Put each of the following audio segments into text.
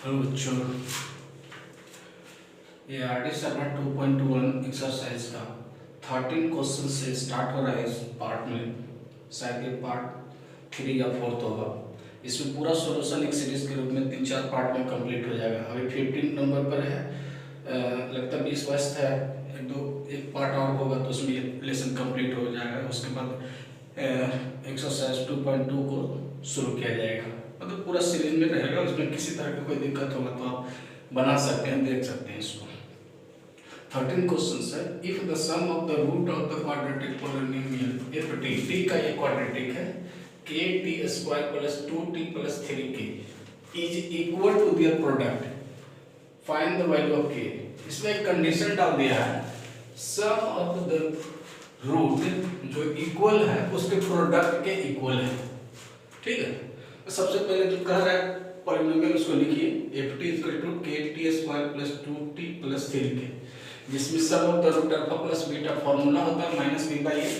Hello बच्चों, ये RD server 2.1 exercise का 13 क्वेश्चन से स्टार्ट हो रहा है। इस पार्ट में शायद ये पार्ट 3 या 4 होगा। इसमें पूरा सॉल्यूशन एक सीरीज के रूप में 3-4 पार्ट में कंप्लीट हो जाएगा। अभी 15 नंबर पर है, लगता है 20-22 है। एक पार्ट और होगा तो उसमें ये लेसन कंप्लीट हो जाएगा। उसके बाद एक्सरसाइज 2.2 को शुरू किया जाएगा। मतलब पूरा सीरीज में रहेगा, उसमें किसी तरह का कोई दिक्कत होगा तो आप बना सकते हैं, देख सकते हैं इसको। 13 क्वेश्चन है। If the sum of the root of the quadratic polynomial F T का ये क्वाड्रेटिक है K T square plus 2t plus 3k is equal to their product, find the value of k। इसमें एक condition डाल दिया है, sum of the root जो equal है उसके प्रोडक्ट के इक्वल है। ठीक है, सबसे पहले जो कह रहा है पॉलिनोमियल उसको लिखिए ft equal to kt square plus 2t plus 3k, जिसमें sum of the root alpha plus beta formula होता है minus B by A.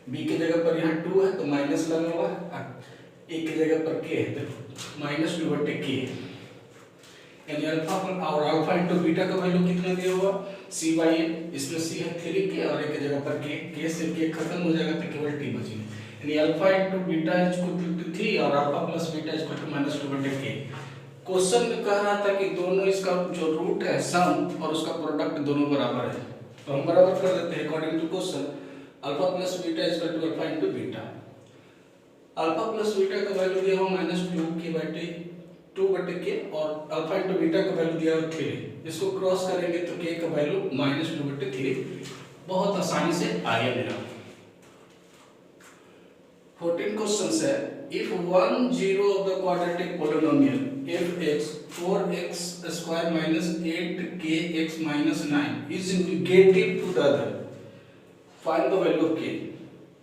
B की जगह पर यहाँ 2 है तो माइनस लगा हुआ है, ए की जगह पर k है तो माइनस 2/k, यानी अल्फा और अल्फा इंटू बीटा का वैल्यू कितना दिया हुआ c बाई ए। इसमें c है 3k और a की जगह पर k से k खत्म हो जाएगा तो केवल t बचेगा, यानी alpha into beta is equal to 3 और alpha plus beta is equal to minus 2/k। Question में कह रहा था कि दोनों इसका जो रूट है सम और उसका प्रोडक्ट दोनों बराबर है, तो हम बराबर कर देते हैं according to question. Alpha plus beta is equal to alpha into beta. Alpha plus beta का वैल्यू दिया हुआ माइनस 2/k और अल्फा इंटू बीटा का वैल्यू दिया हुआ 3। इसको क्रॉस करेंगे तो k का वैल्यू माइनस 2/3 बहुत आसानी से आ गया मेरा। 14 क्वेश्चन है। If 1 0 of the quadratic polynomial f(x) 4x square minus 8kx minus 9 is negative to the other, find the value of k।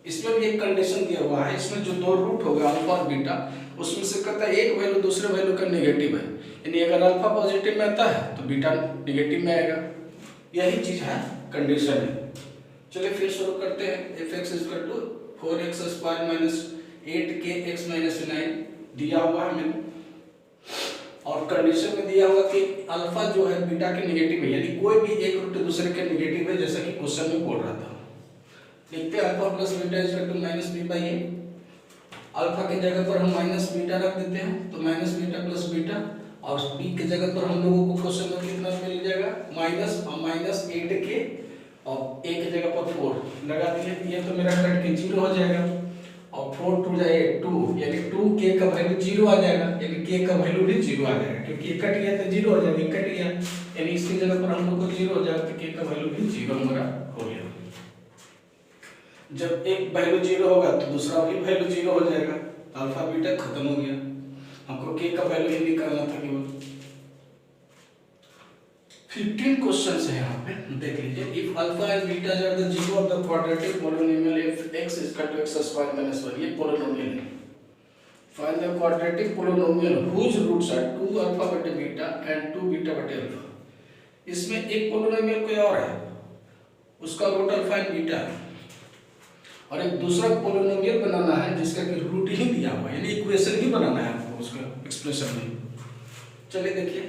इसमें भी एक कंडीशन दिया हुआ है, इसमें जो दो रूट होगा अल्फा और बीटा, उसमें से कहता है एक वैल्यू दूसरे वैल्यू का नेगेटिव है, यानी अगर अल्फा पॉजिटिव में आता है तो बीटा नेगेटिव में आएगा। यही चीज है, कंडीशन है। चलिए फिर शुरू करते हैं। f(x) equal to 4x square minus 8kx minus 9 दिया हुआ है हमें, और कंडीशन में दिया हुआ कि अल्फा जो है बीटा के नेगेटिव है, यानी कोई भी एक रूट दूसरे के नेगेटिव है, जैसा कि क्वेश्चन में बोल रहा था। लिखते हैं alpha plus beta is equal to minus B by A. Alpha की जगह पर हम माइनस बीटा रख देते हैं तो माइनस बीटा प्लस बीटा, और बी की जगह पर हम लोगों को क्वेश्चन में कितना मिल जाएगा माइनस और माइनस 8k और ए की जगह पर 4 लगा दिए। ये तो मेरा कट के 0 हो जाएगा और 4 2 जाए 2, यानी 2k का वैल्यू 0 आ जाएगा, यानी k का वैल्यू भी 0 आ जाएगा, क्योंकि कट गया तो 0 हो जाएगा, कट गया यानी इसकी जगह पर हम लोग को 0 हो जाएगा तो k का वैल्यू भी 0 हमारा हो गया। जब एक वैल्यू 0 होगा तो दूसरा भी वैल्यू 0 हो जाएगा, तो अल्फा बीटा खत्म हो गया। हमको k का वैल्यू ही निकालना था केवल। 15 क्वेश्चंस है यहाँ पे, देख लीजिए। If alpha and beta are the zero of the quadratic polynomial f(x) equal to x square minus 1, ये पोलिनोमियल है। Find the quadratic polynomial whose roots are 2 alpha बटे बीटा एंड 2 बीटा बटे अल्फा। इसमें एक पोलिनोमियल कोई और है, उसका रूट अल्फा एंड बीटा है, और एक दूसरा पोलिनोमियल बनाना है जिसका कि रूट ही दिया हुआ है, यानी इक्वेशन ही बनाना है आपको उसका एक्सप्रेशन में। चलिए देखिए,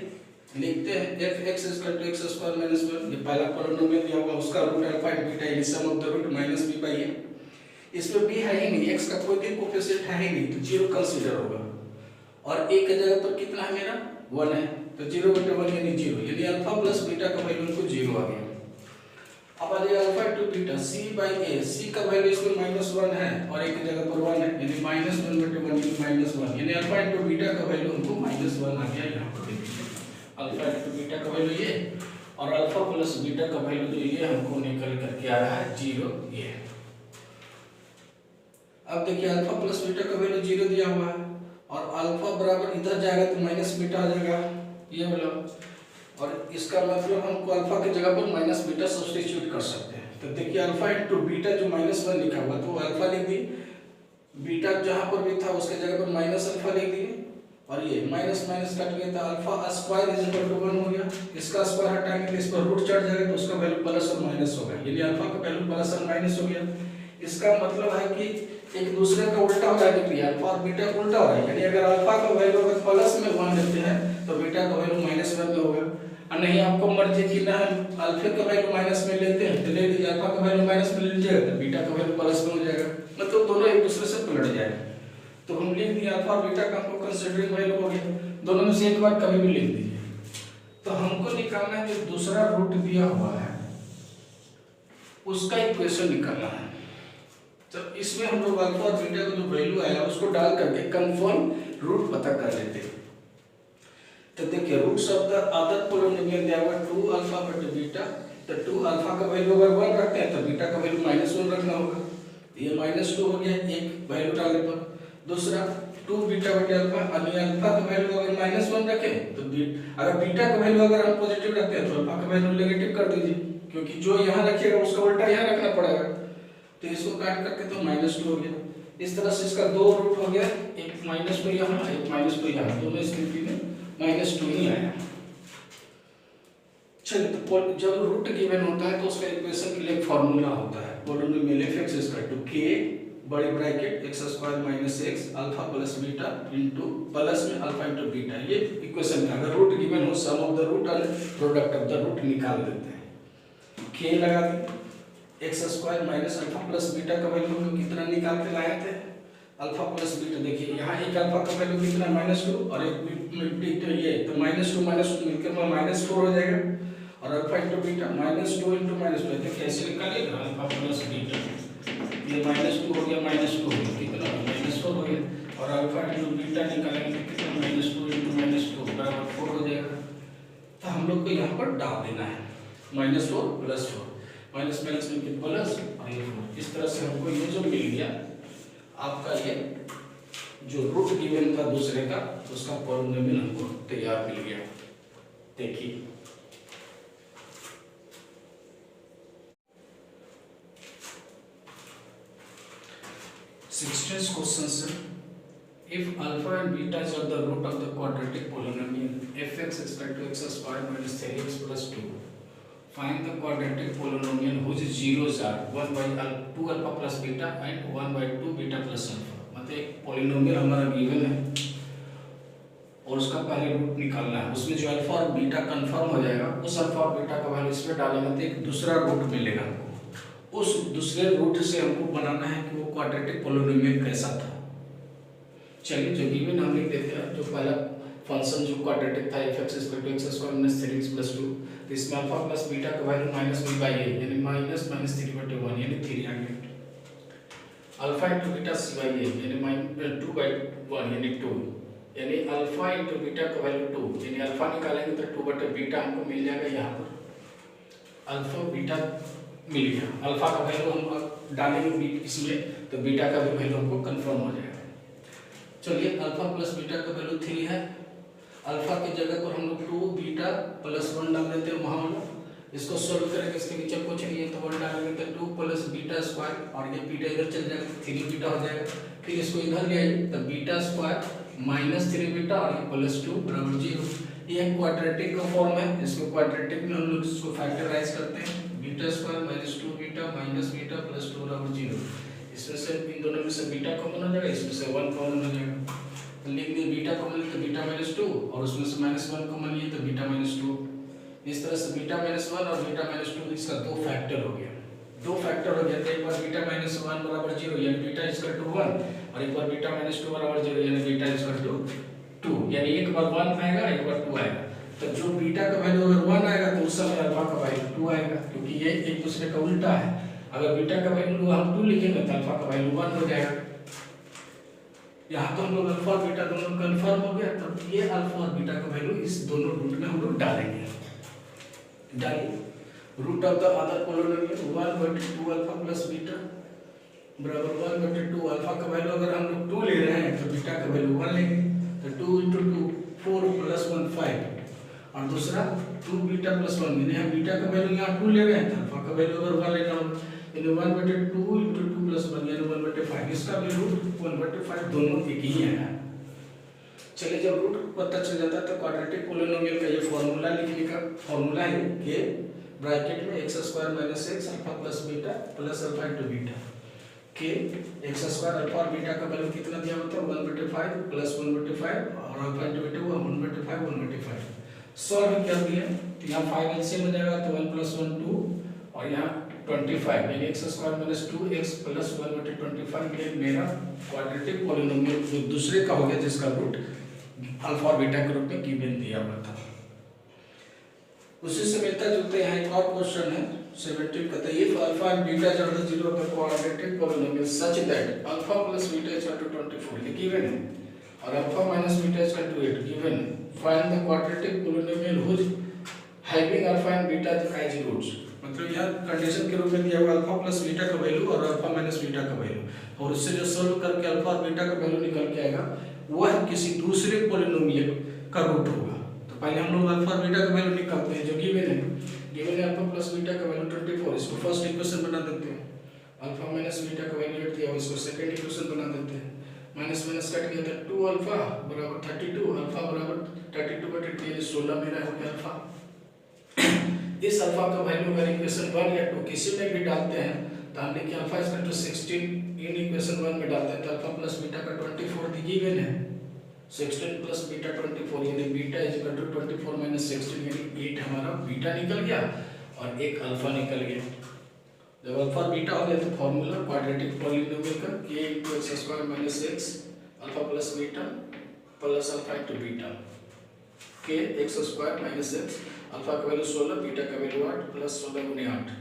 लिखते हैं f(x) equal to x square minus 1, ये पहला पोलिनोमियल दिया हुआ, उसका रूट अल्फा एंड बीटा यानी sum of the root minus b by a। इसमें b है ही नहीं, x का कोई भी कोएफिशिएंट है ही नहीं, तो 0 कंसीडर होगा, और a की जगह पर कितना है मेरा 1 है, तो 0/1 यानी 0, यानी अल्फा प्लस बीटा का वैल्यू को 0 आ गया। अब आ जाएगा alpha into beta c by a, c का वैल्यू इसमें -1 है और a की जगह पर 1 है, यानी -1/1 यानी -1, यानी अल्फा इंटू बीटा का वैल्यू हमको -1 आ गया। यहाँ पर देखिए अल्फा इंटू बीटा का वैल्यू ये, और अल्फा प्लस बीटा का वैल्यू जो ये हमको निकल करके आ रहा है 0 ये। अब देखिए अल्फा प्लस बीटा का वैल्यू 0 दिया हुआ है, और अल्फा बराबर इधर जाएगा तो माइनस बीटा आ जाएगा ये वाला, और इसका मतलब हमको अल्फा की जगह पर माइनस बीटा सब्स्टिट्यूट कर सकते हैं। तो देखिए अल्फा इंटू बीटा जो -1 लिखा हुआ तो अल्फा लिख दी, बीटा जहाँ पर भी था उसके जगह पर माइनस अल्फा लिख दिए, और ये माइनस माइनस कट गया तो alpha square is equal to 1 हो गया। इसका स्क्वायर हटाएंगे तो इस पर रूट चढ़ जाएगा तो उसका वैल्यू प्लस और माइनस होगा, यानी अल्फा का वैल्यू प्लस और माइनस हो गया। इसका मतलब है कि एक दूसरे का उल्टा हो रहा है, देखिए अल्फा और बीटा का उल्टा हो रहा है, यानी अगर अल्फा का वैल्यू अगर प्लस में 1 लेते हैं तो बीटा का वैल्यू -1 में होगा। और नहीं आपको मर्जी कि ना अल्फा का वैल्यू माइनस में लेते हैं तो ले लीजिए, अल्फा का वैल्यू माइनस में ले लीजिएगा तो बीटा का वैल्यू प्लस में हो जाएगा, मतलब दोनों एक दूसरे से पलट जाएगा। तो हम लिख दिए अल्फा और बीटा का हमको कंसीडरिंग वैल्यू हो गया, दोनों में से एक बार कभी भी लिख दीजिए। तो हमको निकालना है जो दूसरा रूट दिया हुआ है उसका इक्वेशन निकालना है। तो इसमें हम लोग अल्फा और बीटा का जो वैल्यू आया उसको डाल करके कंफर्म रूट पता कर लेते हैं। तो देखिए roots of the other polynomial दिया हुआ 2 अल्फा बटे बीटा, तो 2 अल्फा का वैल्यू अगर 1 रखते हैं तो बीटा का वैल्यू -1 रखना होगा, ये -2 हो गया एक वैल्यू डालने पर। दूसरा 2 बीटा बटे अल्फा, यानी अल्फा का वैल्यू अगर -1 रखें तो अगर बीटा का वैल्यू अगर हम पॉजिटिव रखते हैं तो अल्फा का वैल्यू नेगेटिव कर दीजिए, क्योंकि जो यहाँ रखिएगा उसका उल्टा यहाँ रखना पड़ेगा। तो इसको काट करके तो -2 हो गया। इस तरह से इसका दो रूट हो गया, एक -2 यहाँ एक -2 यहाँ, दोनों स्थिति में -2 ही आया। चलिए तो जब रूट गिवन होता है तो उसका इक्वेशन के लिए एक फार्मूला होता है, पोलिनोमियल f(x) = k बड़ी bracket x² - x alpha plus beta into plus में अल्फा इनटू बीटा, ये इक्वेशन का अगर रूट गिवन हो सम ऑफ द रूट और प्रोडक्ट ऑफ द रूट निकाल देते हैं। k लगा दी, x² - अल्फा प्लस बीटा का वैल्यू हम कितना निकाल के लाए थे, अल्फा प्लस बीटा। देखिए यहाँ एक अल्फा का वैल्यू कितना -2 और एक बीटा, ये तो -2 मिलकर -4 हो जाएगा, और अल्फा इनटू बीटा -2 इनटू -2, तो कैसे निकालिएगा अल्फा प्लस बीटा, ये -2 हो गया -2 हो गया, कितना -4 हो गया, और अल्फा इनटू बीटा निकालेंगे तो कितना -2 इनटू -2 बराबर 4 हो जाएगा। तो हम लोग को यहाँ पर डाल देना है -4 + 4, माइनस माइनस में कितना प्लस और ये 4। इस तरह से हमको ये जो मिल गया आपका, ये जो रूट गिवन था दूसरे का उसका पॉलिनोमियल हमको तैयार मिल गया। देखिए सिक्सटीन्थ क्वेश्चन से, if alpha and beta are the root of the quadratic polynomial f(x) = x² - 3x + 2, find the quadratic polynomial whose zeros are 1/2 alpha plus beta and 1/2 beta plus alpha। मतलब एक polynomial हमारा given है और उसका पहले root निकालना है, उसमें जो अल्फा और बीटा कंफर्म हो जाएगा उस अल्फा और बीटा का वैल्यू इसमें डालेंगे तो एक दूसरा रूट मिलेगा हमको, उस दूसरे रूट से हमको बनाना है कि वो क्वाड्रेटिक पोलिनोमियल कैसा था। चलिए जो गिवन हम लिख देते हैं, जो पहला फंक्शन जो क्वाड्रेटिक था f(x) = x² - 3x + 2, तो इसमें अल्फा प्लस बीटा का वैल्यू -b/a यानी -3/1 यानी 3 आ गया, अल्फा इनटू बीटा c/a यानी 2/1 यानी 2, यानी अल्फा इनटू बीटा का वैल्यू 2, यानी अल्फा निकालेंगे तो 2/बीटा हमको मिल जाएगा, यहाँ पर अल्फा बीटा मिल गया। अल्फा का वैल्यू हम डालेंगे इसमें तो बीटा का भी वैल्यू हमको कंफर्म हो जाएगा। चलिए अल्फा प्लस बीटा का वैल्यू 3 है, अल्फा की जगह पर हम लोग 2 बीटा प्लस 1 डाल देते हैं वहाँ वाला, इसको सोल्व करेंगे, इसके नीचे कुछ नहीं है तो 1 डालेंगे तो 2 प्लस बीटा स्क्वायर, और ये बीटा इधर चल जाएगा 3 बीटा हो जाएगा, फिर इसको इधर ले आइए तो बीटा स्क्वायर -3 बीटा और ये +2 = 0। ये क्वाड्रेटिक का फॉर्म है, इसको क्वाड्रेटिक में हम लोग इसको फैक्टराइज करते हैं, beta square -2 beta minus beta plus 2 = 0। इसमें से इन दोनों में से बीटा कॉमन हो जाएगा, इसमें से 1 कॉमन हो जाएगा, तो लिख दिए बीटा कॉमन तो बीटा -2 और उसमें से -1 कॉमन लिए तो बीटा -2। इस तरह से बीटा -1 और बीटा -2 इसका 2 फैक्टर हो गया, 2 फैक्टर हो गया तो एक बार बीटा -1 = 0 यानी बीटा = 1 और एक बार बीटा -2 = 0 यानी बीटा = 2, यानी एक बार 1 आएगा एक बार 2 आएगा। तो जो बीटा का वैल्यू अगर 1 आएगा तो उस समय अल्फा का वैल्यू 2 आएगा, क्योंकि ये एक दूसरे का उल्टा है। अगर बीटा का वैल्यू हम 2 लिखेंगे तो अल्फा का वैल्यू 1 हो जाएगा। यहाँ तो हम लोग अल्फा और बीटा दोनों कंफर्म हो गया, तब ये अल्फा और बीटा का वैल्यू इस दोनों रूट में हम लोग डालेंगे। डालिए root of the other polynomial 1/2 alpha plus beta बराबर 1/2 अल्फा का वैल्यू अगर हम लोग 2 ले रहे हैं तो बीटा का वैल्यू 1 लेंगे, तो 2 × 2 4 + 1 5, और दूसरा 2 बीटा + 1 यानी हम बीटा का वैल्यू यहाँ 2 ले रहे हैं तो अल्फा का वैल्यू अगर 1 लेना हो यानी 1/2 × 2 + 1 यानी 1/5, इसका भी रूट 1/5 दोनों एक ही है। चलिए जब रूट पता चल जाता है तो क्वाड्रेटिक पोलिनोमियल का ये फार्मूला लिखने का फार्मूला है कि ब्रैकेट में x² - x alpha plus beta plus alpha into beta, के एक्स स्क्वायर अल्फा और बीटा का वैल्यू कितना दिया होता है 1/5 प्लस 1/5 और अल्फा इंटू 1/5 1/5 सॉल्व कर दिए तो यहाँ 5 एलसीएम हो जाएगा तो 1 + 1 2 और यहाँ 25 यानी x square minus 2x plus 1/25 ये मेरा क्वाड्रेटिक पॉलिनोमियल जो दूसरे का हो गया जिसका रूट अल्फा और बीटा के रूप में गिवन दिया हुआ था। उसी से मिलता जुलते यहाँ एक और क्वेश्चन है 17 कहता है if alpha and beta is of the zero the quadratic polynomial such that alpha plus beta is equal to 24 ये गिवन है और alpha minus beta is equal to 8 given है। Find the quadratic polynomial which having alpha and beta as roots. मतलब यहाँ condition के रूप में दिया हुआ अल्फा प्लस बीटा का वैल्यू और अल्फा माइनस बीटा का वैल्यू और उससे जो सॉल्व करके अल्फा और बीटा का वैल्यू निकल के आएगा वह किसी दूसरे पॉलिनोमियल का रूट होगा। तो पहले हम लोग अल्फा और बीटा का वैल्यू निकालते हैं जो गिवन है अल्फा प्लस बीटा का वैल्यू 24 इसको फर्स्ट इक्वेशन बना देते हैं। अल्फा माइनस बीटा का वैल्यू 8 दिया इसको सेकंड इक्वेशन बना देते हैं। माइनस माइनस कट गया था 2 अल्फा बराबर 32 अल्फा बराबर 32/3 16 मेरा हो गया अल्फा। इस अल्फा का वैल्यू अगर इक्वेशन 1 या 2 किसी में भी डालते हैं तो हम लिखिए alpha is equal to 16 in equation 1 में डालते हैं तो अल्फा प्लस बीटा का 24 दी गिवन है 16 प्लस बीटा 24 यानी beta is equal to 24 minus 16 यानी 8 हमारा बीटा निकल गया और एक अल्फा निकल गया। जब अल्फा और बीटा हो गया तो फार्मूला क्वाड्रेटिक पॉलिनोमियल का k = x² - x alpha plus beta plus alpha into beta k x² - x alpha का वैल्यू 16 बीटा का वैल्यू 8 प्लस 16 × 8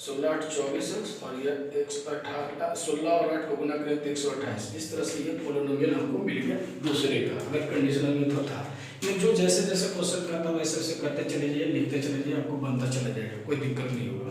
16 8 24 और ये 16 और 8 को गुना करें तो 128। इस तरह से ये पॉलिनोमियल हमको मिल गया दूसरे का अगर कंडीशनल में तो था। लेकिन जो जैसे जैसे क्वेश्चन करता वैसे वैसे करते चले जाइए लिखते चले जाइए आपको बनता चला जाएगा कोई दिक्कत नहीं होगा।